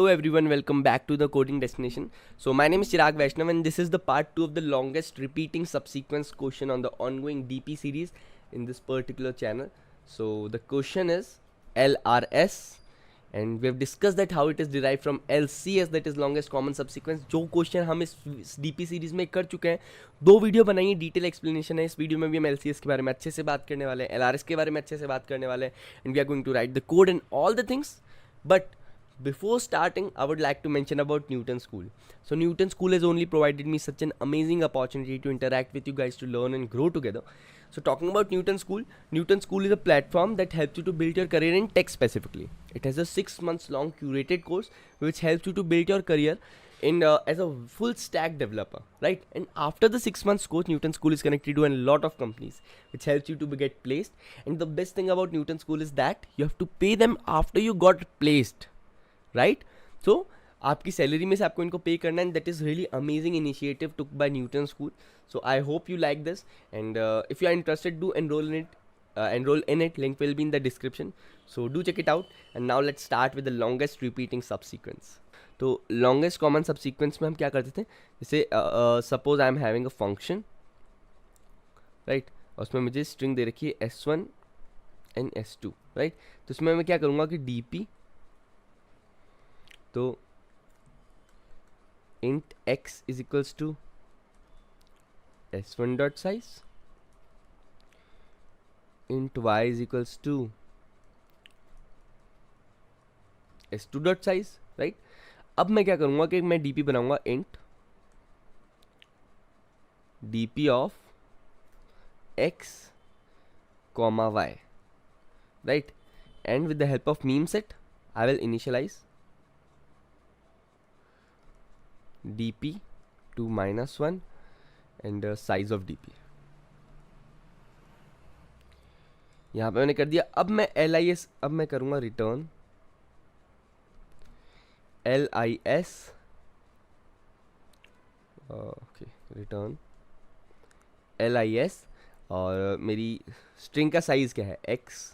Hello everyone, welcome back to the coding destination. So my name is Chirag Vaishnav and this is the part 2 of the longest repeating subsequence question on the ongoing DP series in this particular channel. So the question is LRS and we have discussed that how it is derived from LCS, that is longest common subsequence. जो question हम इस DP series में कर चुके हैं, 2 video बनाई है, detail explanation है. इस वीडियो में भी हम LCS के बारे में अच्छे से बात करने वाले हैं, LRS के बारे में अच्छे से बात करने वाले हैं, and we are going to write the code and all the things. But before starting, I would like to mention about Newton School. So Newton School has only provided me such an amazing opportunity to interact with you guys, to learn and grow together. So talking about Newton School is a platform that helps you to build your career in tech specifically. It has a 6 months long curated course which helps you to build your career in as a full stack developer, right? And after the 6 months course, Newton School is connected to a lot of companies which helps you to get placed. And the best thing about Newton School is that you have to pay them after you got placed, right. So आपकी salary में से आपको इनको pay करना, and that is really amazing initiative took by Newton school. So I hope you like this, and if you are interested do enroll in it. Link will be in the description, so do check it out. And now let's start with the longest repeating subsequence. तो longest common subsequence में हम क्या करते थे, जैसे suppose I am having a function, right, और उसमें मुझे स्ट्रिंग दे रखी है s1 एंड s2, राइट. तो उसमें मैं क्या करूँगा कि dp, तो int x is equals to s1 dot size, int y is equals to s2 dot size, right. अब मैं क्या करूँगा कि मैं dp बनाऊंगा int dp of x comma y, right, and with the help of meme set I will initialize dp to -1 and size of dp. यहाँ पे मैंने कर दिया. अब मैं lis, अब मैं करूँगा return lis, okay, return lis, और मेरी स्ट्रिंग का साइज क्या है, x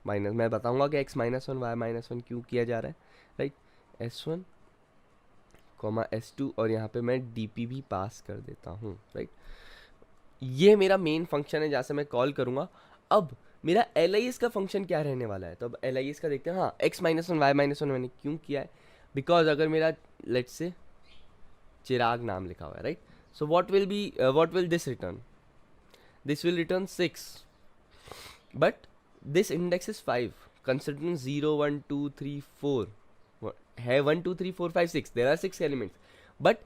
माइनस, मैं बताऊँगा कि x -1 y -1 क्यों किया जा रहा है, राइट, s1 कॉमा s2, और यहाँ पे मैं dp भी पास कर देता हूँ, राइट. ये मेरा मेन फंक्शन है जहाँ से मैं कॉल करूँगा. अब मेरा lis का फंक्शन क्या रहने वाला है, तो अब lis का देखते हैं. हाँ, x -1 y -1 मैंने क्यों किया है, बिकॉज अगर मेरा लेट्स से चिराग नाम लिखा हुआ है, right, so what will this return, this will return 6, but this index is 5 considering 0 1 2 3 4 है, 1 2 3 4 5 6, there are 6 elements, but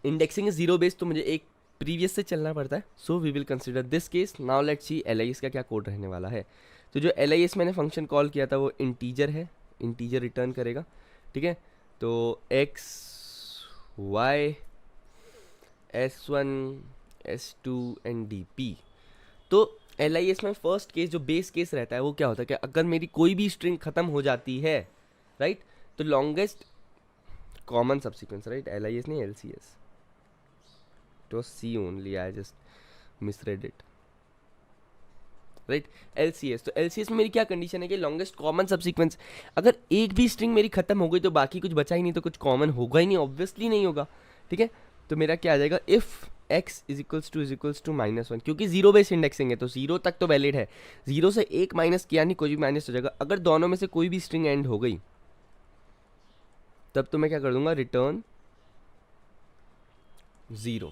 indexing is 0 based, तो मुझे एक प्रीवियस से चलना पड़ता है. So we will consider this case. Now let's see lis का क्या कोड रहने वाला है. तो जो lis मैंने फंक्शन कॉल किया था वो इंटीजर है, इंटीजर रिटर्न करेगा, ठीक है. तो x y s1 s2 and dp. तो lis में फर्स्ट केस, जो बेस केस रहता है, वो क्या होता है कि अगर मेरी कोई भी स्ट्रिंग खत्म हो जाती है, राइट, तो longest common subsequence, right, lis नहीं lcs, तो c only, I just misread it, right, lcs. तो lcs में मेरी क्या कंडीशन है कि लॉन्गेस्ट कॉमन सबसीक्वेंस, अगर एक भी स्ट्रिंग मेरी खत्म हो गई तो बाकी कुछ बचा ही नहीं, तो कुछ कॉमन होगा ही नहीं, ऑब्वियसली नहीं होगा, ठीक है. तो मेरा क्या आ जाएगा, if x is equals to -1, क्योंकि 0 बेस इंडेक्सिंग है तो 0 तक तो वैलिड है, 0 से 1 माइनस किया नहीं, कोई भी माइनस हो जाएगा. अगर दोनों में से कोई भी स्ट्रिंग एंड हो गई तब तो मैं क्या कर दूंगा, रिटर्न 0,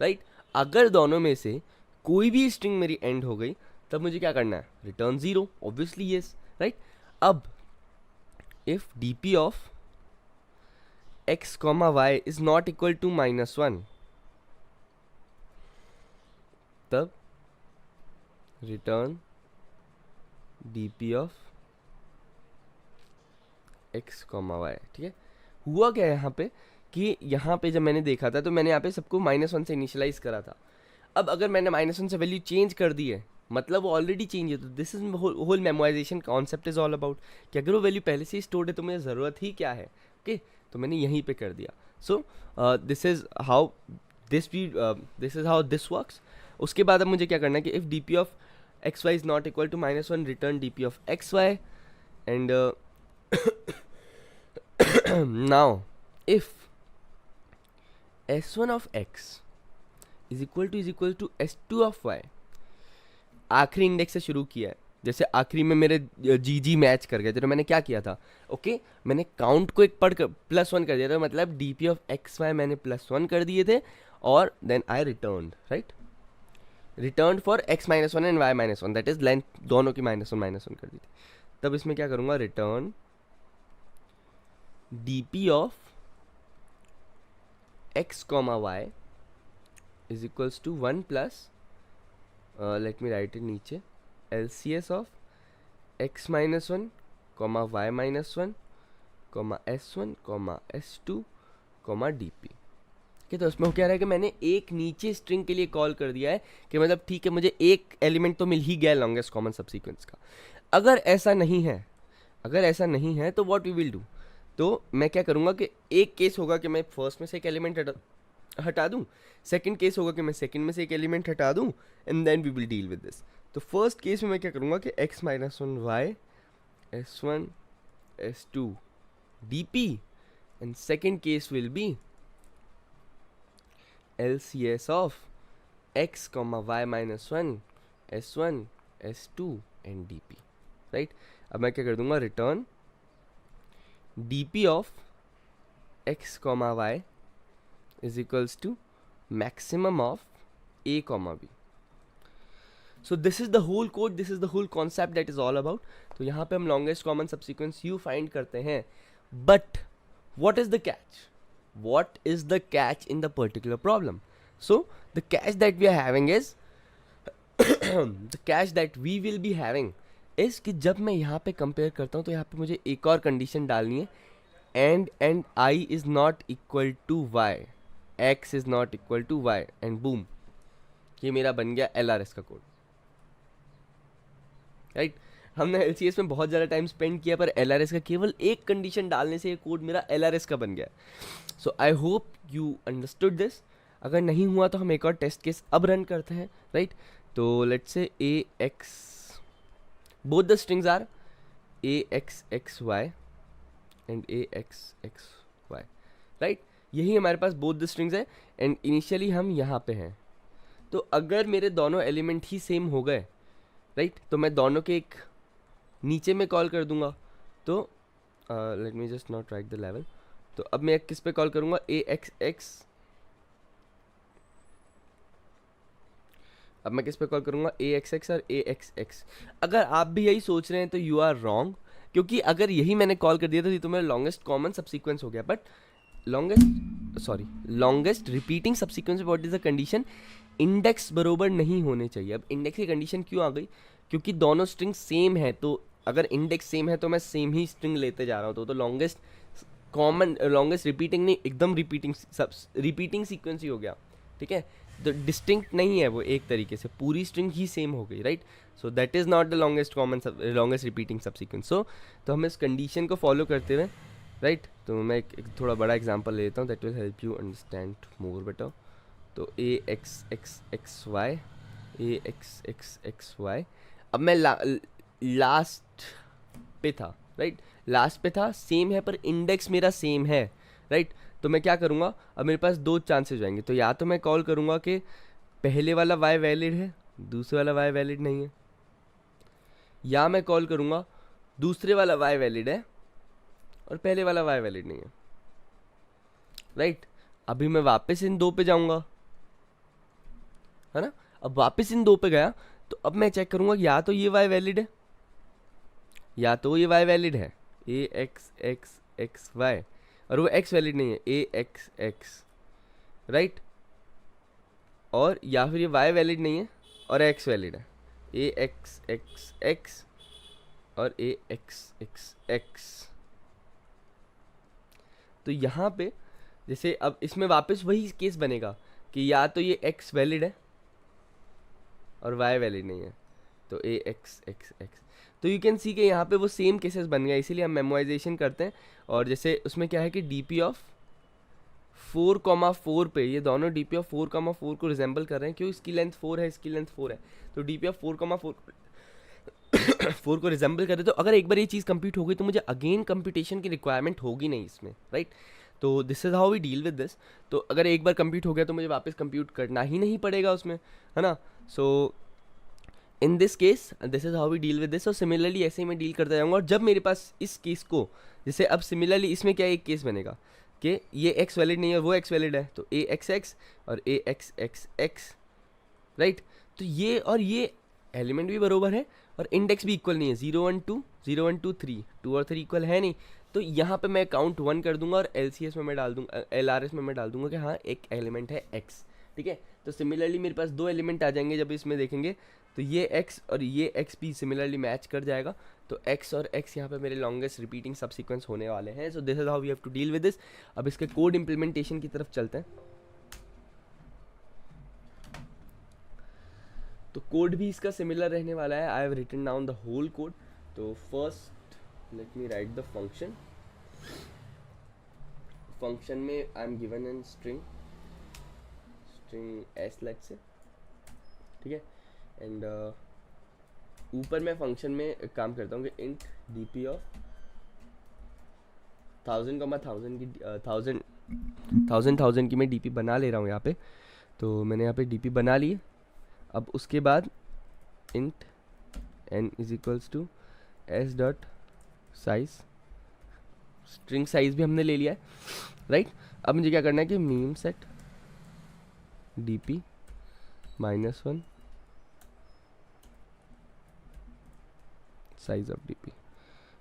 राइट. अगर दोनों में से कोई भी स्ट्रिंग मेरी एंड हो गई तब मुझे क्या करना है, रिटर्न 0, ऑब्वियसली यस, राइट. अब if dp of x comma y is not equal to -1, तब return dp of x comma y, ठीक है. हुआ क्या है यहाँ पे कि यहाँ पे जब मैंने देखा था तो मैंने यहाँ पे सबको -1 से इनिशियलाइज करा था. अब अगर मैंने -1 से वैल्यू चेंज कर दी है, मतलब वो ऑलरेडी चेंज है, तो this is whole memorization concept is all about कि अगर वो वैल्यू पहले से ही स्टोर्ड है तो मुझे ज़रूरत ही क्या है, ओके. तो मैंने यहीं पे कर दिया. सो this is how this works. उसके बाद अब मुझे क्या करना है कि if dp of xy is not equal to -1, return dp of xy, and now if s1 of x is equal to s2 of y, आखिरी इंडेक्स से शुरू किया है, जैसे आखिरी में मेरे जी मैच कर गया, तो मैंने क्या किया था, ओके मैंने काउंट को एक पढ़ कर +1 कर दिया था, मतलब dp ऑफ एक्स वाई मैंने +1 कर दिए थे, और then I return, right, return for x-1 and y-1, that is length दोनों की -1 कर दी थी। तब इसमें क्या करूँगा, return dp of x, y is equals to 1 plus, let me write it नीचे, LCS of x-1, y-1, s1, s2, dp। ठीक, तो उसमें क्या रहा है कि मैंने एक नीचे स्ट्रिंग के लिए कॉल कर दिया है कि मतलब ठीक है, मुझे एक एलिमेंट तो मिल ही गया लॉन्गेस्ट कॉमन सबसीक्वेंस का। अगर ऐसा नहीं है तो व्हाट वी विल डू, तो मैं क्या करूँगा कि एक केस होगा कि मैं फर्स्ट में से एक एलिमेंट हटा दूँ, सेकंड केस होगा कि मैं सेकंड में से एक एलिमेंट हटा दूँ, and then we will deal with this. तो फर्स्ट केस में मैं क्या करूँगा कि x-1 y s1 s2 dp, and second case will be LCS of x, y-1 s1 s2 and dp, right. अब मैं क्या कर दूंगा, return dp of x, y is equals to maximum of a, b। So this is the whole code, this is the whole concept that is all about. तो यहाँ पे हम longest common subsequence u find करते हैं, but what is the catch, what is the catch in the particular problem? So the catch that we are having is the catch that we will be having is कि जब मैं यहाँ पे compare करता हूँ तो यहाँ पे मुझे एक और कंडीशन डालनी है, and I is not equal to y, x is not equal to y, and boom, ये मेरा बन गया LRS का कोड, राइट। हमने LCS में बहुत ज़्यादा टाइम स्पेंड किया, पर LRS का केवल एक कंडीशन डालने से ये कोड मेरा LRS का बन गया। So I hope you understood this. अगर नहीं हुआ तो हम एक और टेस्ट केस अब रन करते हैं, राइट। तो let's say ax, both the strings are axxy and axxy, right. यही हमारे पास बोथ द स्ट्रिंग्स है, एंड इनिशियली हम यहाँ पे हैं। तो अगर मेरे दोनों एलिमेंट ही सेम हो गए, राइट, तो मैं दोनों के एक नीचे में कॉल कर दूंगा। तो let me just not right the level. तो अब मैं किस पे कॉल करूंगा, axx, अब मैं किस पे कॉल करूंगा, axx और axx। अगर आप भी यही सोच रहे हैं तो यू आर रॉन्ग, क्योंकि अगर यही मैंने कॉल कर दिया तो ये तो मेरा लॉन्गेस्ट कॉमन सबसीक्वेंस हो गया, but longest repeating subsequence what is the condition, index बरोबर नहीं होने चाहिए। अब इंडेक्स की कंडीशन क्यों आ गई, क्योंकि दोनों स्ट्रिंग सेम है, तो अगर इंडेक्स सेम है तो मैं सेम ही स्ट्रिंग लेते जा रहा हूँ, तो लॉन्गेस्ट कॉमन, लॉन्गेस्ट रिपीटिंग नहीं, एकदम रिपीटिंग सीक्वेंस ही हो गया, ठीक है। तो डिस्टिंक्ट नहीं है वो, एक तरीके से पूरी स्ट्रिंग ही सेम हो गई, right. So that is not the longest repeating subsequence. So तो हम इस कंडीशन को फॉलो करते हुए, राइट, तो मैं एक थोड़ा बड़ा एग्जांपल लेता हूँ that will help you understand more better. तो axxxy, axxxy, अब मैं लास्ट पे था, राइट, लास्ट पे था, सेम है, पर इंडेक्स मेरा सेम है, राइट। तो मैं क्या करूँगा, अब मेरे पास दो चांसेस जाएंगे। तो या तो मैं कॉल करूँगा कि पहले वाला y वैलिड है, दूसरे वाला y वैलिड नहीं है, या मैं कॉल करूँगा दूसरे वाला y वैलिड है और पहले वाला y वैलिड नहीं है, राइट। अभी मैं वापस इन दो पे जाऊँगा, है ना। अब वापस इन दो पे गया तो अब मैं चेक करूँगा या तो ये y वैलिड है या तो ये y वैलिड है, axxxy, और वो x वैलिड नहीं है, axx, राइट। और या फिर ये y वैलिड नहीं है और x वैलिड है, axxx और axxx। तो यहाँ पे जैसे अब इसमें वापस वही केस बनेगा कि या तो ये x वैलिड है और y वैलिड नहीं है, तो axxx। तो यू कैन सी कि यहाँ पे वो सेम केसेस बन गया, इसीलिए हम मेमोराइजेशन करते हैं। और जैसे उसमें क्या है कि dp ऑफ 4,4 पे, ये दोनों dp ऑफ 4,4 को रिजेंबल कर रहे हैं, क्यों, इसकी लेंथ 4 है, इसकी लेंथ 4 है, तो dp ऑफ 4,4 4 को रिजेंबल करे, तो अगर एक बार ये चीज़ कंप्यूट हो गई तो मुझे अगेन कंप्यूटेशन की रिक्वायरमेंट होगी नहीं इसमें, राइट। तो this is how we deal with this. तो अगर एक बार कंप्यूट हो गया तो मुझे वापस कंप्यूट करना ही नहीं पड़ेगा उसमें, है ना। So in this case this is how we deal with this. और सिमिलरली ऐसे ही मैं डील करता जाऊँगा। और जब मेरे पास इस केस को, जैसे अब सिमिलरली इसमें क्या एक केस बनेगा कि ये एक्स वैलिड नहीं है, वो एक्स वैलिड है, तो ए एक्स एक्स और ए एक्स एक्स एक्स, राइट। तो ये और ये एलिमेंट भी बरोबर है और इंडेक्स भी इक्वल नहीं है, 0 1 2 0 1 2 3, 2 और 3 इक्वल है नहीं। तो यहाँ पे मैं काउंट 1 कर दूंगा और LCS में मैं डाल दूंगा, LRS में मैं डाल दूंगा कि हाँ एक एलिमेंट है x, ठीक है। तो सिमिलरली मेरे पास 2 एलिमेंट आ जाएंगे जब इसमें देखेंगे, तो ये x और ये x भी सिमिलरली मैच कर जाएगा। तो x और x यहाँ पे मेरे लॉन्गेस्ट रिपीटिंग सबसीक्वेंस होने वाले हैं। So this is how we have to deal with this. अब इसके कोड इम्प्लीमेंटेशन की तरफ चलते हैं। तो कोड भी इसका सिमिलर रहने वाला है। I have written down the whole code. तो first let me write the function. Function में I am given an string S let say, ठीक है। एंड ऊपर मैं फंक्शन में काम करता हूँ कि इंट dp ऑफ 1000 1000 की 1000 की मैं dp बना ले रहा हूँ यहाँ पे। तो मैंने यहाँ पे dp बना ली है। अब उसके बाद int n is equals to s dot size, string size भी हमने ले लिया है, राइट। अब मुझे क्या करना है कि meme set dp -1 size of dp।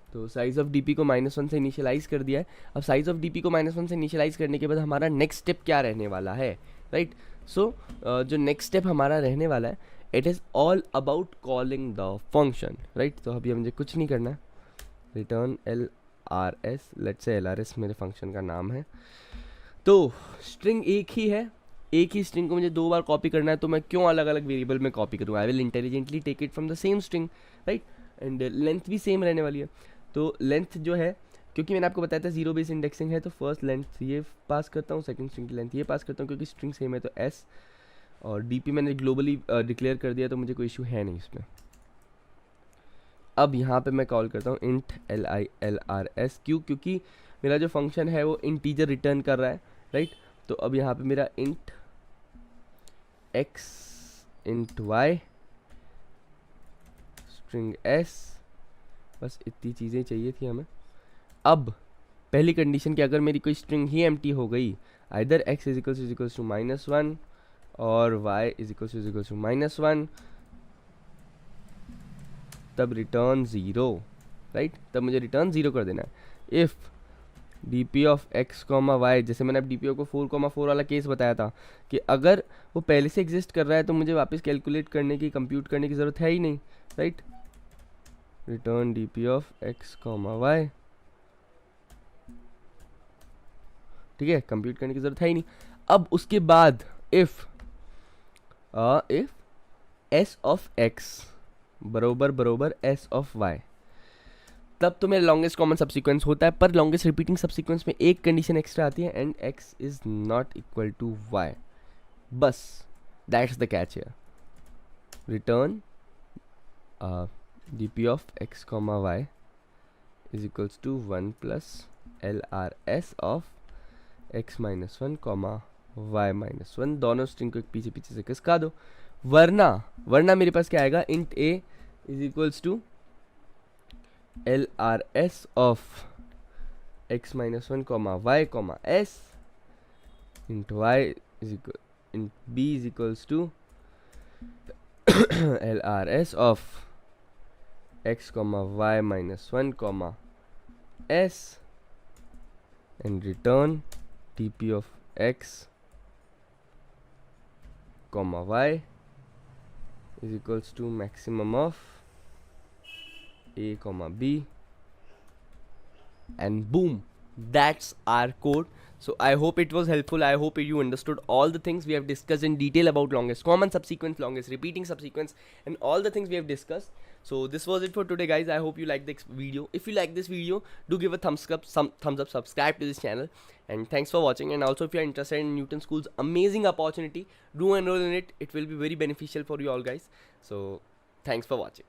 तो साइज ऑफ dp को -1 से इनिशियलाइज कर दिया है। अब साइज ऑफ dp को -1 से इनिशियलाइज करने के बाद हमारा नेक्स्ट स्टेप क्या रहने वाला है, राइट। सो जो नेक्स्ट स्टेप हमारा रहने वाला है, it is all about calling the function, right. तो अभी मुझे कुछ नहीं करना है, return LRS, let's say LRS मेरे फंक्शन का नाम है। तो स्ट्रिंग एक ही है, एक ही स्ट्रिंग को मुझे 2 बार कॉपी करना है, तो मैं क्यों अलग अलग वेरिएबल में कॉपी करूँ। I will intelligently take it from the same string, right. And length भी सेम रहने वाली है। तो लेंथ जो है, क्योंकि मैंने आपको बताया था 0 बेस इंडेक्सिंग है, तो फर्स्ट लेंथ ये पास करता हूँ, सेकंड स्ट्रिंग की लेंथ ये पास करता हूँ, क्योंकि स्ट्रिंग सेम है। तो S और dp मैंने ग्लोबली डिक्लेयर कर दिया, तो मुझे कोई इशू है नहीं इसमें। अब यहाँ पे मैं कॉल करता हूँ इंट LRS, क्योंकि मेरा जो फंक्शन है वो इंटीजर रिटर्न कर रहा है, राइट। तो अब यहाँ पे मेरा int x int y string s, बस इतनी चीज़ें चाहिए थी हमें। अब पहली कंडीशन कि अगर मेरी कोई स्ट्रिंग ही एम्प्टी हो गई, either x is equals to -1 और y इज इक्वल्स टू -1, तब रिटर्न 0, राइट। तब मुझे रिटर्न 0 कर देना है। If dp of x y, जैसे मैंने अब dp को 4,4 वाला केस बताया था कि अगर वो पहले से एग्जिस्ट कर रहा है तो मुझे वापस कैलकुलेट करने की, कंप्यूट करने की ज़रूरत है ही नहीं, right. Return dp of x y, ठीक है, कंप्यूट करने की ज़रूरत है ही नहीं। अब उसके बाद इफ़ s ऑफ x बरोबर s ऑफ y, तब तो मेरा लॉन्गेस्ट कॉमन सबसीक्वेंस होता है। पर लॉन्गेस्ट रिपीटिंग सबसीक्वेंस में एक कंडीशन एक्स्ट्रा आती है, and x is not equal to y। बस that's the catch here. Return dp of x y is equals to 1 plus LRS of x -1 y -1। दोनों string को एक पीछे पीछे से किसका दो, वरना मेरे पास क्या आएगा, int a is equals to LRS of x -1 y s int y is equal int b is equals to LRS of x y -1 s and return dp of x y is equals to maximum of a b, and boom, that's our code. So I hope it was helpful. I hope you understood all the things we have discussed in detail about longest common subsequence, longest repeating subsequence, and all the things we have discussed. So this was it for today, guys. I hope you liked this video. If you like this video, do give a thumbs up, subscribe to this channel, and thanks for watching. And also, if you are interested in Newton School's amazing opportunity, do enroll in it. It will be very beneficial for you all, guys. So thanks for watching.